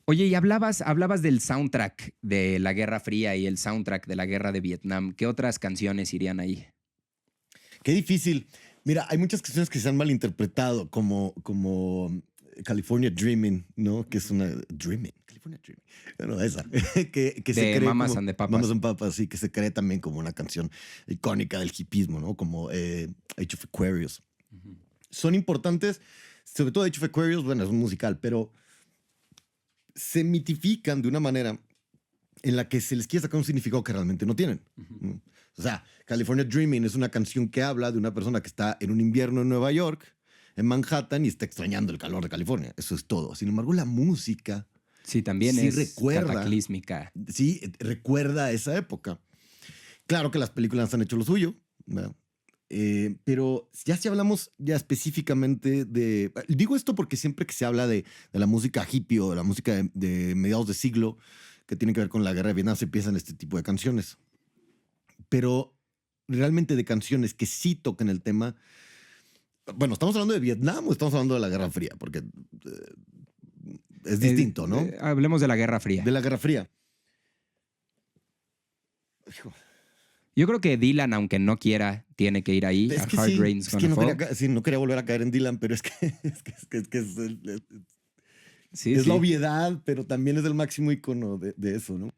Oye, y hablabas del soundtrack de la Guerra Fría y el soundtrack de la Guerra de Vietnam. ¿Qué otras canciones irían ahí? Qué difícil. Mira, hay muchas canciones que se han malinterpretado como California Dreaming, ¿no? Que es una Dreaming, California Dreaming. Bueno, esa, que se De cree Mamas como and the Mamas Papas. and Papas, sí, que se cree también como una canción icónica del hipismo, ¿no? Como Age of Aquarius. Ujú. Son importantes, sobre todo Age of Aquarius, bueno, es un musical, pero se mitifican de una manera en la que se les quiere sacar un significado que realmente no tienen. Ujú. O sea, California Dreaming es una canción que habla de una persona que está en un invierno en Nueva York, en Manhattan, y está extrañando el calor de California. Eso es todo. Sin embargo, la música Sí, también sí es recuerda, cataclísmica. sí recuerda a esa época. Claro que las películas han hecho lo suyo, ¿verdad? Pero ya si hablamos ya específicamente de... Digo esto porque siempre que se habla de la música hippie o de la música de mediados de siglo que tiene que ver con la guerra de Vietnam, se empiezan este tipo de canciones. Pero realmente de canciones que sí tocan el tema. Bueno, ¿estamos hablando de Vietnam o estamos hablando de la Guerra Fría? Porque es distinto, ¿no? Hablemos de la Guerra De Fría. la Guerra Fría. Yo creo que Dylan, aunque no quiera, tiene que ir ahí. A Es que Hard sí, Rain's es que Gonna no Fall. quería, sí, no quería volver a caer en Dylan, pero es que Sí, es la sí. obviedad, pero también es el máximo icono de eso, ¿no?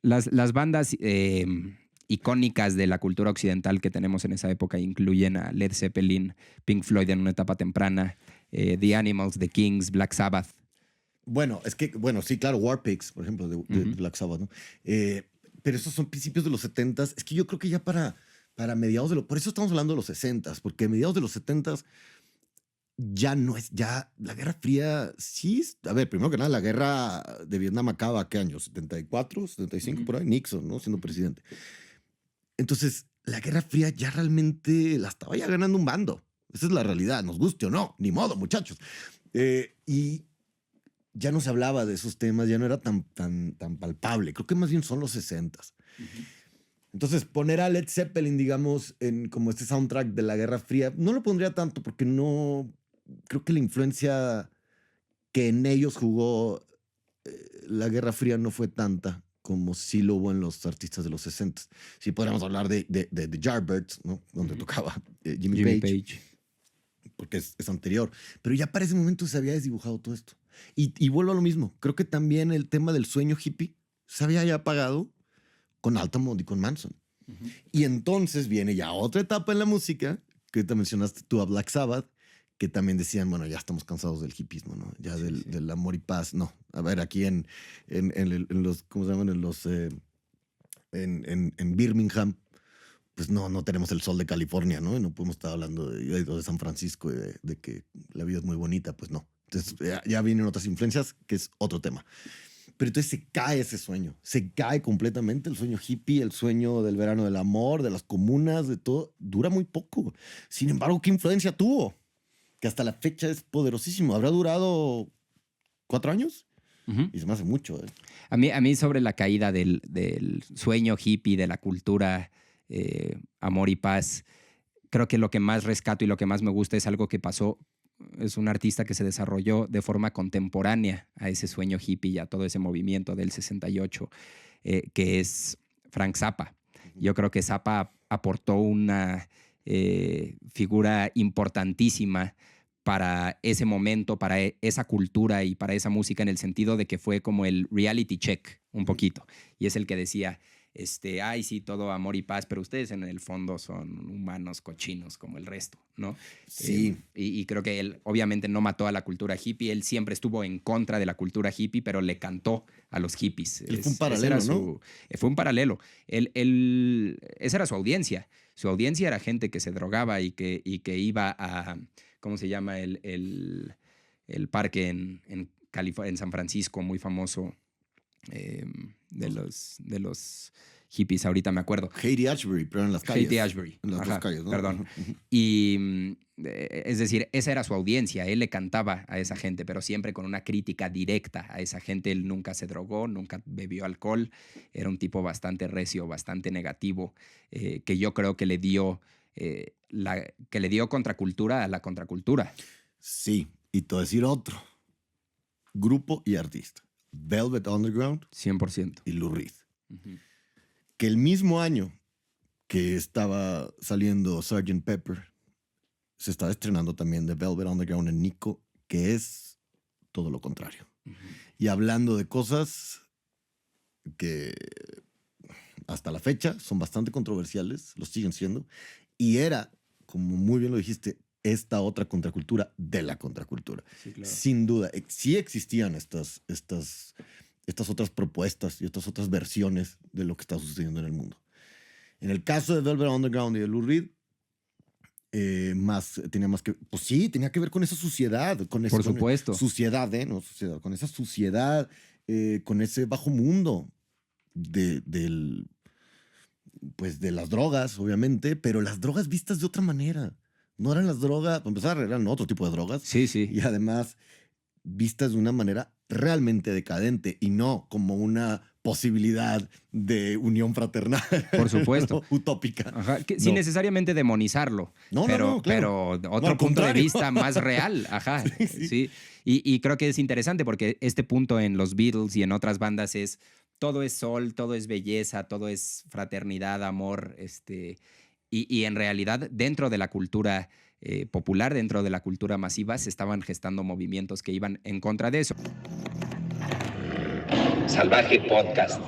Las bandas icónicas de la cultura occidental que tenemos en esa época incluyen a Led Zeppelin, Pink Floyd en una etapa temprana, The Animals, The Kings, Black Sabbath. Bueno, es que, bueno, sí, claro, War Pigs, por ejemplo, de Black Sabbath, ¿no? Pero esos son principios de los 70s. Es que yo creo que ya para mediados de los... Por eso estamos hablando de los 60s, porque mediados de los 70s ya no es... Ya la Guerra Fría, sí... A ver, primero que nada, la guerra de Vietnam acaba, ¿qué año? ¿74, 75 por ahí? Nixon, ¿no? Siendo presidente. Entonces, la Guerra Fría ya realmente la estaba ya ganando un bando. Esa es la realidad, nos guste o no. Ni modo, muchachos. Y ya no se hablaba de esos temas, ya no era tan palpable. Creo que más bien son los 60s. Entonces, poner a Led Zeppelin, digamos, en como este soundtrack de la Guerra Fría, no lo pondría tanto porque no... Creo que la influencia que en ellos jugó la Guerra Fría no fue tanta como sí lo hubo en los artistas de los 60s. Sí podríamos hablar de Yardbirds, ¿no? Donde tocaba Jimmy Page, porque es anterior. Pero ya para ese momento se había desdibujado todo esto. Y vuelvo a lo mismo. Creo que también el tema del sueño hippie se había ya apagado con Altamont y con Manson. Y entonces viene ya otra etapa en la música, que te mencionaste tú a Black Sabbath, que también decían, bueno, ya estamos cansados del hippismo, ¿no? Ya Sí, sí. del amor y paz. No, a ver, aquí en los, ¿cómo se llaman? En los, en Birmingham, pues no tenemos el sol de California, ¿no? Y no podemos estar hablando de San Francisco, de que la vida es muy bonita, pues no. Entonces ya vienen otras influencias, que es otro tema. Pero entonces se cae ese sueño, se cae completamente el sueño hippie, el sueño del verano del amor, de las comunas, de todo. Dura muy poco. Sin embargo, ¿qué influencia tuvo? Que hasta la fecha es poderosísimo. ¿Habrá durado 4 años? Ujú. Y se me hace mucho. A mí sobre la caída del sueño hippie, de la cultura amor y paz, creo que lo que más rescato y lo que más me gusta es algo que pasó. Es un artista que se desarrolló de forma contemporánea a ese sueño hippie y a todo ese movimiento del 68, que es Frank Zappa. Yo creo que Zappa aportó una figura importantísima para ese momento, para esa cultura y para esa música, en el sentido de que fue como el reality check un poquito. Y es el que decía, ay, sí, todo amor y paz, pero ustedes en el fondo son humanos cochinos como el resto, ¿no? Sí. Y creo que él obviamente no mató a la cultura hippie, él siempre estuvo en contra de la cultura hippie, pero le cantó a los hippies. Él fue un paralelo, ¿no? Fue un paralelo. Esa era su audiencia. Su audiencia era gente que se drogaba y que iba a, ¿cómo se llama? El parque en San Francisco, muy famoso, de los hippies, ahorita me acuerdo. Haight Ashbury, pero en las calles. Haight Ashbury. En las Ajá, dos calles, ¿no? perdón. Y es decir, esa era su audiencia. Él le cantaba a esa gente, pero siempre con una crítica directa a esa gente. Él nunca se drogó, nunca bebió alcohol. Era un tipo bastante recio, bastante negativo, que yo creo que le dio contracultura a la contracultura. Sí, y te voy a decir otro. Grupo y artista. Velvet Underground 100%. y Lou Reed. Que el mismo año que estaba saliendo Sgt. Pepper, se estaba estrenando también The Velvet Underground en Nico, que es todo lo contrario. Y hablando de cosas que hasta la fecha son bastante controversiales, lo siguen siendo, y era, como muy bien lo dijiste, esta otra contracultura de la contracultura. Sí, claro. Sin duda, sí existían estas otras propuestas y estas otras versiones de lo que está sucediendo en el mundo. En el caso de Velvet Underground y de Lou Reed, tenía más que, pues sí, tenía que ver con esa suciedad, Por supuesto. Suciedad, no suciedad, con esa suciedad, con ese bajo mundo pues de las drogas, obviamente, pero las drogas vistas de otra manera. No eran las drogas, para empezar, eran otro tipo de drogas. Sí, sí. Y además, vistas de una manera realmente decadente y no como una posibilidad de unión fraternal. Por supuesto. ¿No? Utópica. Ajá, sin necesariamente demonizarlo. Claro. Pero otro punto de vista más real. Ajá. Sí. Y creo que es interesante porque este punto en los Beatles y en otras bandas es todo es sol, todo es belleza, todo es fraternidad, amor. Y en realidad, dentro de la cultura popular, dentro de la cultura masiva, se estaban gestando movimientos que iban en contra de eso. Salvaje Podcast.